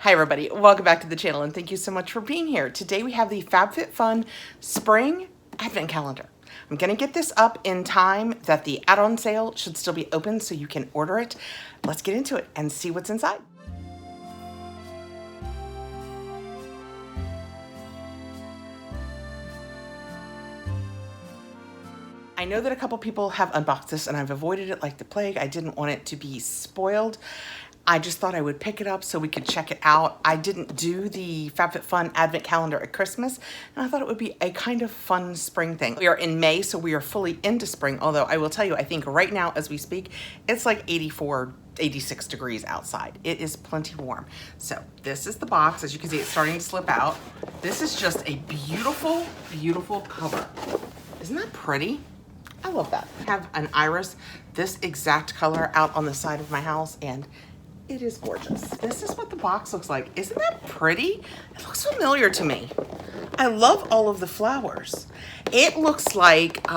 Hi everybody, welcome back to the channel and thank you so much for being here. Today we have the Fabfitfun Spring Advent Calendar. I'm gonna get this up in time that the add-on sale should still be open so you can order it. Let's get into it and see what's inside. I know that a couple people have unboxed this and I've avoided it like the plague. I didn't want it to be spoiled. I just thought I would pick it up so we could check it out. I didn't do the Fabfitfun Advent Calendar at Christmas, and I thought it would be a kind of fun spring thing. We are in May, so we are fully into spring, although I will tell you, I think right now as we speak, it's like 84, 86 degrees outside. It is plenty warm. So this is the box. As you can see, it's starting to slip out. This is just a beautiful, beautiful cover. Isn't that pretty? I love that. I have an iris, this exact color out on the side of my house, and it is gorgeous. This is what the box looks like. Isn't that pretty? It looks familiar to me. I love all of the flowers. It looks like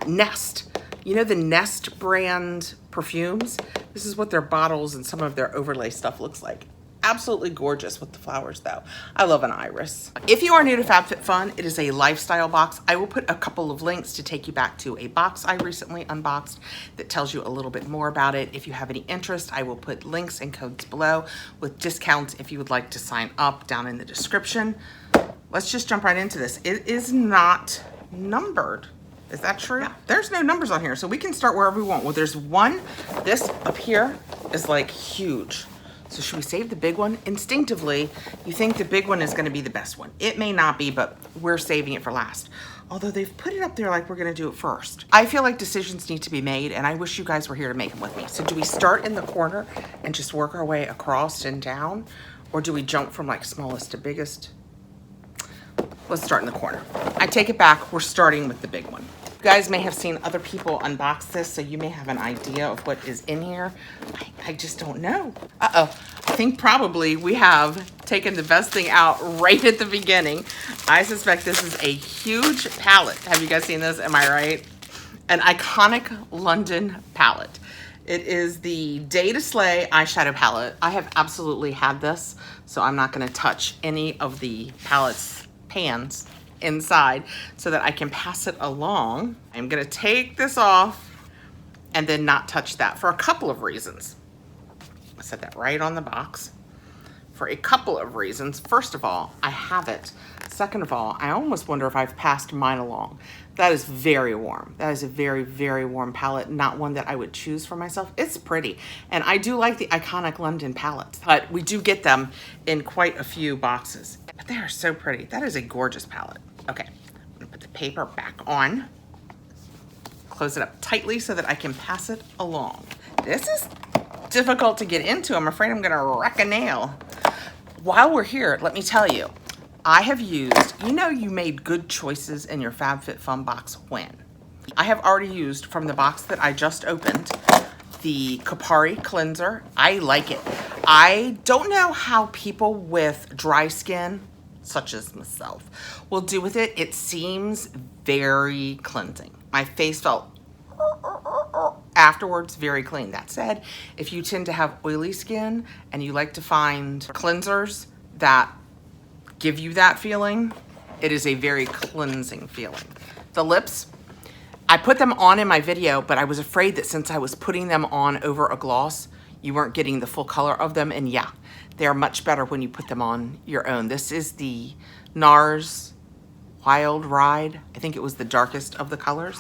Nest. You know the Nest brand perfumes? This is what their bottles and some of their overlay stuff looks like. Absolutely gorgeous with the flowers though. I love an iris. If you are new to Fabfitfun, it is a lifestyle box. I will put a couple of links to take you back to a box I recently unboxed that tells you a little bit more about it. If you have any interest, I will put links and codes below with discounts if you would like to sign up down in the description. Let's just jump right into this. It is not numbered. Is that true? Yeah. There's no numbers on here, so we can start wherever we want. Well, there's one. This up here is like huge. So should we save the big one? Instinctively, you think the big one is gonna be the best one. It may not be, but we're saving it for last. Although they've put it up there like we're gonna do it first. I feel like decisions need to be made and I wish you guys were here to make them with me. So do we start in the corner and just work our way across and down? Or do we jump from like smallest to biggest? Let's start in the corner. I take it back, we're starting with the big one. You guys may have seen other people unbox this, so you may have an idea of what is in here. I just don't know. Uh-oh, I think probably we have taken the best thing out right at the beginning. I suspect this is a huge palette. Have you guys seen this? Am I right? An iconic London palette. It is the Day to Slay eyeshadow palette. I have absolutely had this, so I'm not gonna touch any of the palette's pans inside so that I can pass it along. I'm gonna take this off and then not touch that for a couple of reasons. I set that right on the box. For a couple of reasons. First of all, I have it. Second of all, I almost wonder if I've passed mine along. That is very warm. That is a very, very warm palette. Not one that I would choose for myself. It's pretty. And I do like the iconic London palettes, but we do get them in quite a few boxes. But they are so pretty. That is a gorgeous palette. Okay, I'm gonna put the paper back on. Close it up tightly so that I can pass it along. This is difficult to get into. I'm afraid I'm gonna wreck a nail. While we're here, let me tell you, I have used, you know you made good choices in your Fabfitfun box when? I have already used from the box that I just opened, the Kopari cleanser. I like it. I don't know how people with dry skin, such as myself, will do with it. It seems very cleansing. My face felt afterwards very clean. That said, if you tend to have oily skin and you like to find cleansers that give you that feeling, it is a very cleansing feeling. The lips, I put them on in my video, but I was afraid that since I was putting them on over a gloss, you weren't getting the full color of them, and yeah, they're much better when you put them on your own. This is the NARS Wild Ride. I think it was the darkest of the colors.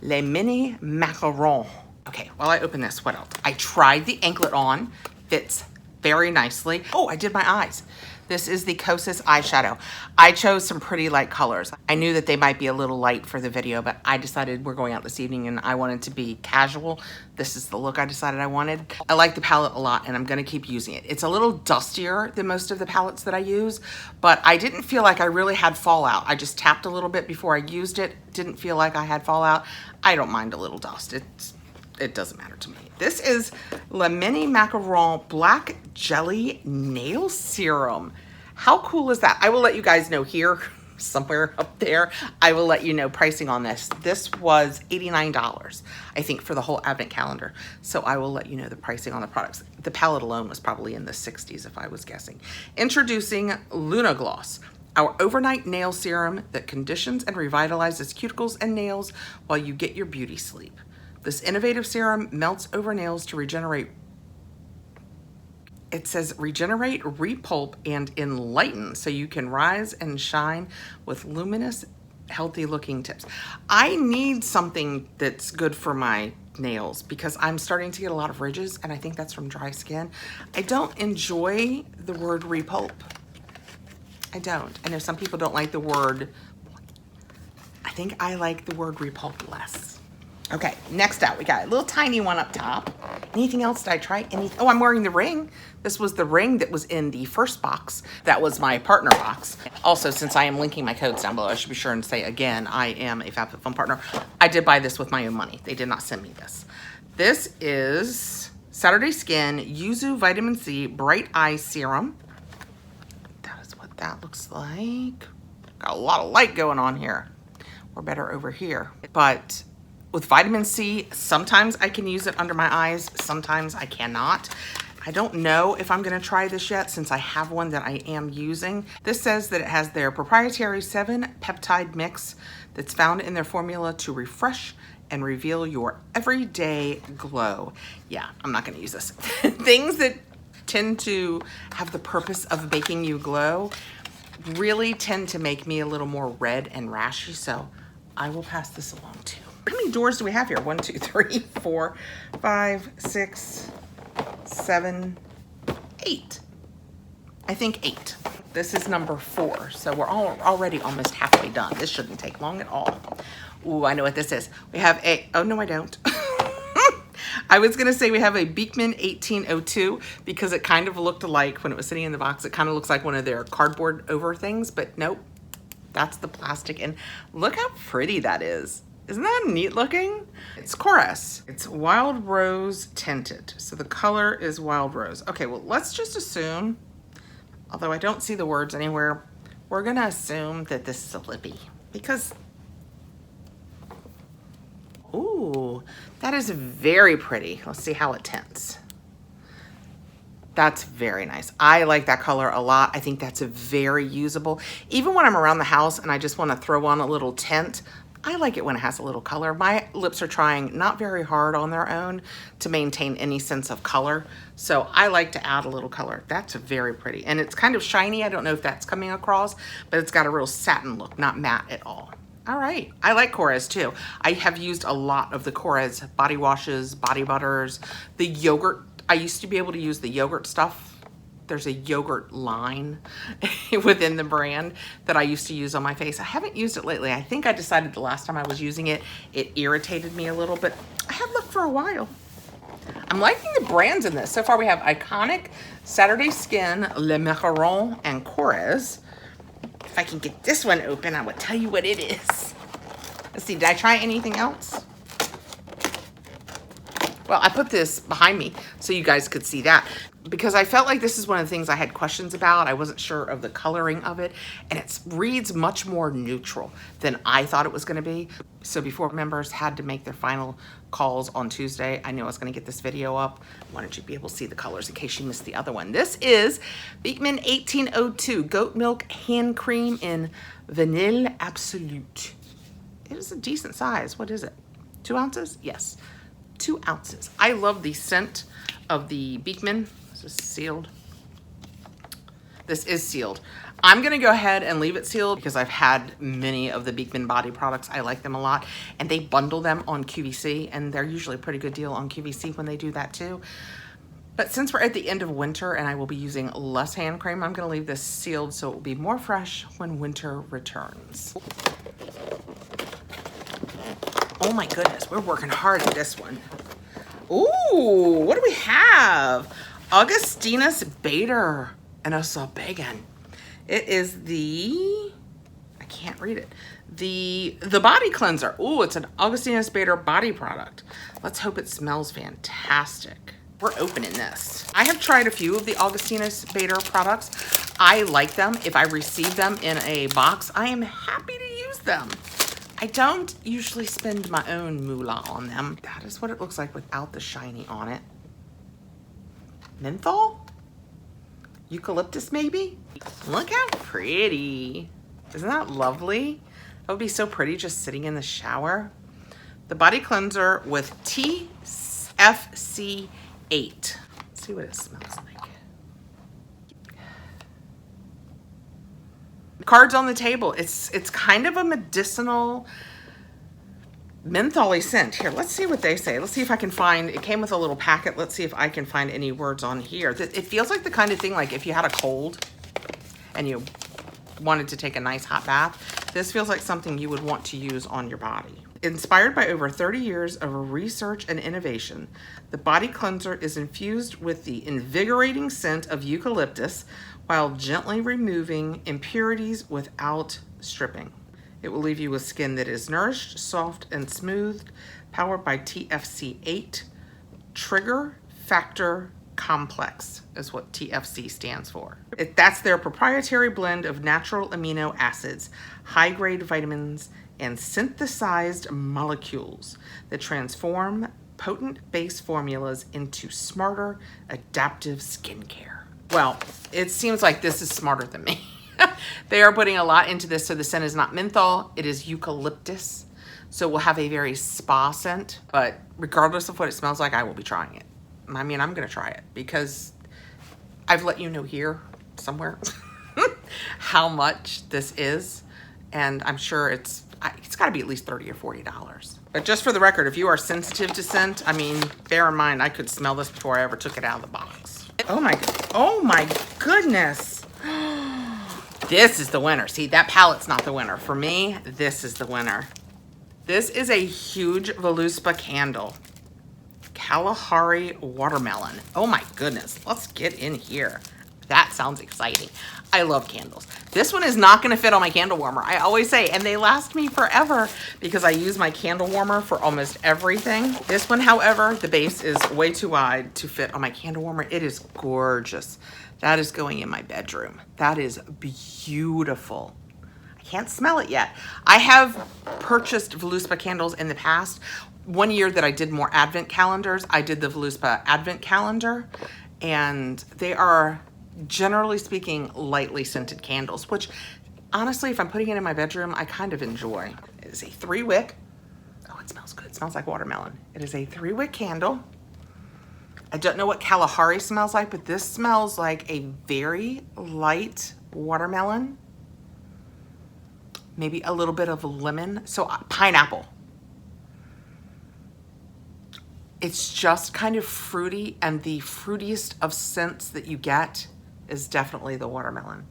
Les Mini Macarons. Okay, while I open this, what else? I tried the anklet on, fits very nicely. Oh, I did my eyes. This is the Kosas eyeshadow. I chose some pretty light colors. I knew that they might be a little light for the video, but I decided we're going out this evening and I wanted to be casual. This is the look I decided I wanted. I like the palette a lot and I'm gonna keep using it. It's a little dustier than most of the palettes that I use, but I didn't feel like I really had fallout. I just tapped a little bit before I used it. Didn't feel like I had fallout. I don't mind a little dust. It doesn't matter to me. This is Le Mini Macaron Black Jelly Nail Serum. How cool is that? I will let you guys know here somewhere up there. I will let you know pricing on this. This was $89, I think, for the whole advent calendar. So I will let you know the pricing on the products. The palette alone was probably in the 60s if I was guessing. Introducing Luna Gloss, our overnight nail serum that conditions and revitalizes cuticles and nails while you get your beauty sleep. This innovative serum melts over nails to regenerate. It says regenerate, repulp, and enlighten so you can rise and shine with luminous, healthy looking tips. I need something that's good for my nails because I'm starting to get a lot of ridges, and I think that's from dry skin. I don't enjoy the word repulp. I don't. I know some people don't like the word. I think I like the word repulp less. Okay, next out, we got a little tiny one up top. Anything else did I try? Oh, I'm wearing the ring. This was the ring that was in the first box. That was my partner box. Also, since I am linking my codes down below, I should be sure and say again, I am a Fabfitfun partner. I did buy this with my own money. They did not send me this. This is Saturday Skin Yuzu Vitamin C Bright Eye Serum. That is what that looks like. Got a lot of light going on here. We're better over here. But with vitamin C, sometimes I can use it under my eyes, sometimes I cannot. I don't know if I'm gonna try this yet since I have one that I am using. This says that it has their proprietary 7-peptide mix that's found in their formula to refresh and reveal your everyday glow. Yeah, I'm not gonna use this. Things that tend to have the purpose of making you glow really tend to make me a little more red and rashy, so I will pass this along too. How many doors do we have here? 1, 2, 3, 4, 5, 6, 7, 8. I think 8. This is number 4, so we're already almost halfway done. This shouldn't take long at all. Ooh, I know what this is. We have a, oh no I don't. I was gonna say we have a Beekman 1802 because it kind of looked like, when it was sitting in the box, it kind of looks like one of their cardboard over things, but nope, that's the plastic. And look how pretty that is. Isn't that neat looking? It's Chorus. It's Wild Rose tinted. So the color is Wild Rose. Okay, well, let's just assume, although I don't see the words anywhere, we're gonna assume that this is a lippy because, ooh, that is very pretty. Let's see how it tints. That's very nice. I like that color a lot. I think that's very usable. Even when I'm around the house and I just wanna throw on a little tint, I like it when it has a little color. My lips are trying not very hard on their own to maintain any sense of color. So I like to add a little color. That's very pretty. And it's kind of shiny. I don't know if that's coming across, but it's got a real satin look, not matte at all. All right, I like Korres too. I have used a lot of the Korres body washes, body butters, the yogurt. I used to be able to use the yogurt stuff. There's a yogurt line within the brand that I used to use on my face. I haven't used it lately. I think I decided the last time I was using it, it irritated me a little, but I have looked for a while. I'm liking the brands in this. So far we have Iconic, Saturday Skin, Le Macaron, and Korres. If I can get this one open, I will tell you what it is. Let's see, did I try anything else? Well, I put this behind me so you guys could see that because I felt like this is one of the things I had questions about. I wasn't sure of the coloring of it, and it reads much more neutral than I thought it was gonna be. So before members had to make their final calls on Tuesday, I knew I was gonna get this video up. I wanted you to be able to see the colors in case you missed the other one. This is Beekman 1802 Goat Milk Hand Cream in Vanille Absolute. It is a decent size. What is it? 2 ounces? Yes. 2 ounces. I love the scent of the Beekman. This is sealed. This is sealed. I'm gonna go ahead and leave it sealed because I've had many of the Beekman body products. I like them a lot, and they bundle them on QVC, and they're usually a pretty good deal on QVC when they do that too. But since we're at the end of winter and I will be using less hand cream, I'm gonna leave this sealed so it will be more fresh when winter returns. Oh my goodness, we're working hard at this one. Ooh, what do we have? Augustinus Bader and a Saubegan. It is the, I can't read it, the body cleanser. Ooh, it's an Augustinus Bader body product. Let's hope it smells fantastic. We're opening this. I have tried a few of the Augustinus Bader products. I like them. If I receive them in a box, I am happy to use them. I don't usually spend my own moolah on them. That is what it looks like without the shiny on it. Menthol? Eucalyptus maybe? Look how pretty. Isn't that lovely? That would be so pretty just sitting in the shower. The body cleanser with TFC 8. Let's see what it smells like. Cards on the table. It's kind of a medicinal mentholy scent. Here, let's see what they say. Let's see if I can find, it came with a little packet. Let's see if I can find any words on here. It feels like the kind of thing like if you had a cold and you wanted to take a nice hot bath, this feels like something you would want to use on your body. Inspired by over 30 years of research and innovation, the body cleanser is infused with the invigorating scent of eucalyptus while gently removing impurities without stripping. It will leave you with skin that is nourished, soft, and smoothed, powered by TFC 8. Trigger Factor Complex is what TFC stands for. That's their proprietary blend of natural amino acids, high-grade vitamins, and synthesized molecules that transform potent base formulas into smarter, adaptive skincare. Well, it seems like this is smarter than me. They are putting a lot into this, so the scent is not menthol, it is eucalyptus. So we'll have a very spa scent, but regardless of what it smells like, I will be trying it. I mean, I'm gonna try it because I've let you know here somewhere how much this is, and I'm sure it's gotta be at least $30 or $40. But just for the record, if you are sensitive to scent, I mean, bear in mind, I could smell this before I ever took it out of the box. Oh my goodness. This is the winner. See, that palette's not the winner. For me, this is the winner. This is a huge Voluspa candle. Kalahari Watermelon. Oh my goodness. Let's get in here. That sounds exciting. I love candles. This one is not going to fit on my candle warmer. I always say, and they last me forever because I use my candle warmer for almost everything. This one, however, the base is way too wide to fit on my candle warmer. It is gorgeous. That is going in my bedroom. That is beautiful. I can't smell it yet. I have purchased Voluspa candles in the past. One year that I did more advent calendars, I did the Voluspa advent calendar, and they are, generally speaking, lightly scented candles, which honestly, if I'm putting it in my bedroom, I kind of enjoy. It is a 3-wick. Oh, it smells good. It smells like watermelon. It is a 3-wick candle. I don't know what Kalahari smells like, but this smells like a very light watermelon. Maybe a little bit of lemon. So pineapple. It's just kind of fruity, and the fruitiest of scents that you get is definitely the watermelon.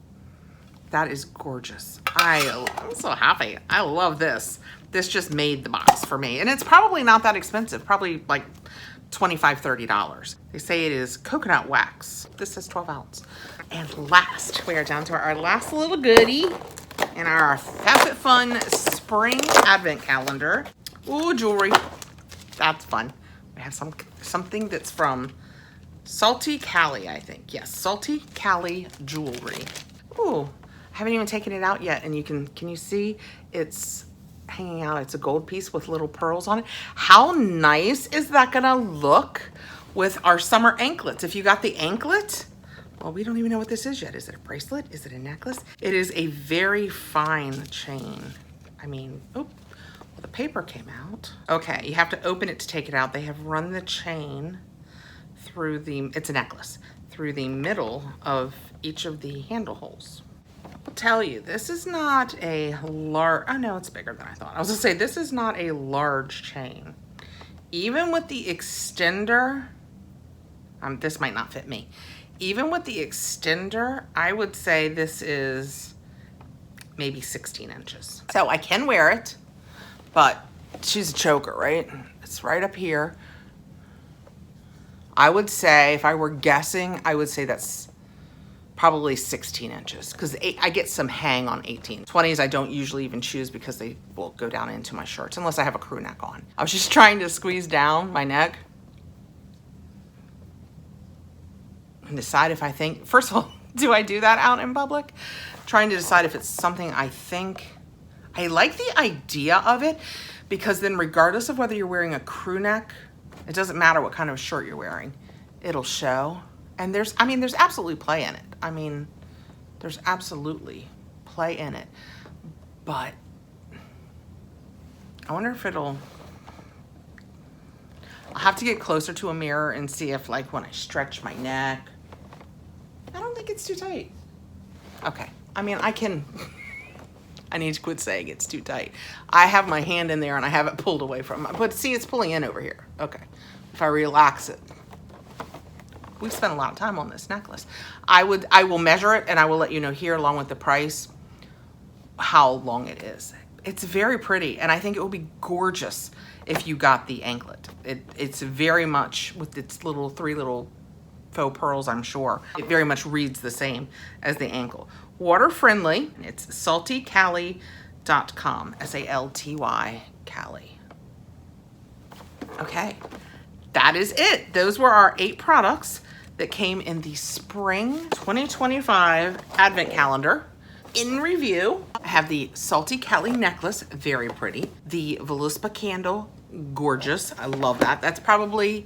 That is gorgeous. I'm so happy. I love this. This just made the box for me. And it's probably not that expensive, probably like $25, $30. They say it is coconut wax. This says 12 ounce. And last, we are down to our last little goodie in our Fabfitfun Spring Advent Calendar. Ooh, jewelry. That's fun. We have something that's from Salty Cali, I think. Yes, Salty Cali jewelry. Ooh, I haven't even taken it out yet, and can you see it's hanging out? It's a gold piece with little pearls on it. How nice is that gonna look with our summer anklets? If you got the anklet, well, we don't even know what this is yet. Is it a bracelet? Is it a necklace? It is a very fine chain. I mean, oh. Well, the paper came out. Okay, you have to open it to take it out. They have run the chain through it's a necklace, through the middle of each of the handle holes. I'll tell you, this is not a large, oh no, it's bigger than I thought. I was gonna say, this is not a large chain. Even with the extender, this might not fit me. Even with the extender, I would say this is maybe 16 inches. So I can wear it. But she's a choker, right? It's right up here. I would say, if I were guessing, I would say that's probably 16 inches because I get some hang on 18. 20s I don't usually even choose because they will go down into my shirts unless I have a crew neck on. I was just trying to squeeze down my neck. and decide if I think, first of all, do I do that out in public? Trying to decide if it's something I think. I like the idea of it because then regardless of whether you're wearing a crew neck, it doesn't matter what kind of shirt you're wearing, it'll show. And there's absolutely play in it. I mean, there's absolutely play in it. But I wonder if I'll have to get closer to a mirror and see if, like, when I stretch my neck, I don't think it's too tight. Okay, I mean, I need to quit saying it's too tight. I have my hand in there and I have it pulled away from it. But see, it's pulling in over here. Okay, if I relax it. We've spent a lot of time on this necklace. I will measure it and I will let you know here along with the price how long it is. It's very pretty and I think it will be gorgeous if you got the anklet. It's very much with its three little faux pearls, I'm sure. It very much reads the same as the ankle. Water friendly. It's saltycali.com. S-A-L-T-Y Cali. Okay, that is it. Those were our 8 products that came in the spring 2025 advent calendar. In review, I have the Salty Cali necklace, very pretty. The Voluspa candle, gorgeous. I love that. That's probably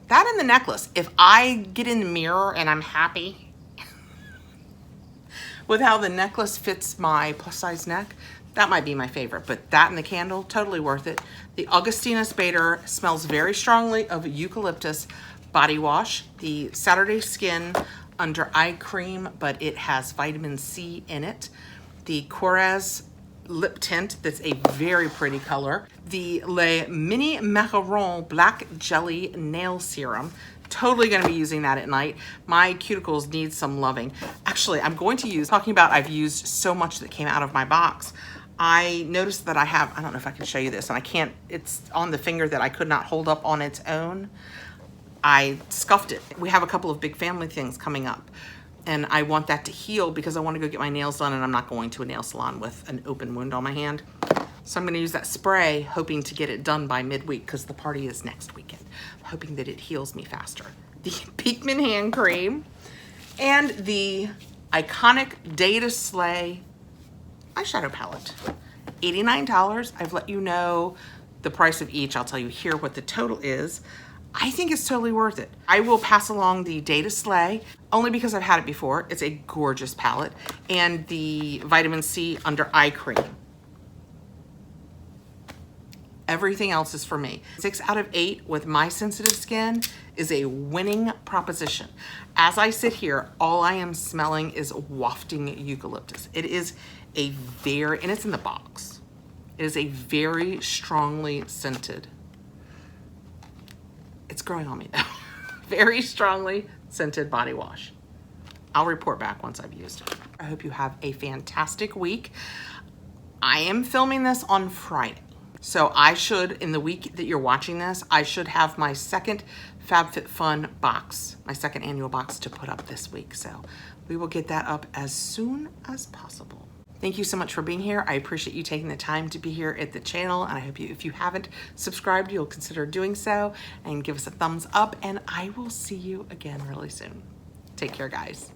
that and the necklace. If I get in the mirror and I'm happy with how the necklace fits my plus size neck, that might be my favorite, but that and the candle, totally worth it. The Augustina Spader smells very strongly of eucalyptus body wash. The Saturday Skin under eye cream, but it has vitamin C in it. The Coraz lip tint, that's a very pretty color. The Le Mini Macaron Black Jelly Nail Serum. Totally gonna be using that at night. My cuticles need some loving. Actually, I'm going to use, talking about I've used so much that came out of my box. I noticed that I don't know if I can show you this, and I can't, it's on the finger that I could not hold up on its own. I scuffed it. We have a couple of big family things coming up, and I want that to heal because I want to go get my nails done, and I'm not going to a nail salon with an open wound on my hand. So I'm going to use that spray, hoping to get it done by midweek because the party is next weekend. Hoping that it heals me faster. The Beekman hand cream and the iconic Day to Slay eyeshadow palette. $89. I've let you know the price of each. I'll tell you here what the total is. I think it's totally worth it. I will pass along the Day to Slay only because I've had it before. It's a gorgeous palette. And the vitamin C under eye cream. Everything else is for me. 6 out of 8 with my sensitive skin is a winning proposition. As I sit here, all I am smelling is wafting eucalyptus. It is a very, and it's in the box. It is a very strongly scented. It's growing on me now. Very strongly scented body wash. I'll report back once I've used it. I hope you have a fantastic week. I am filming this on Friday. So I should, in the week that you're watching this, I should have my second Fabfitfun box, my second annual box to put up this week. So we will get that up as soon as possible. Thank you so much for being here. I appreciate you taking the time to be here at the channel. And I hope if you haven't subscribed, you'll consider doing so and give us a thumbs up. And I will see you again really soon. Take care, guys.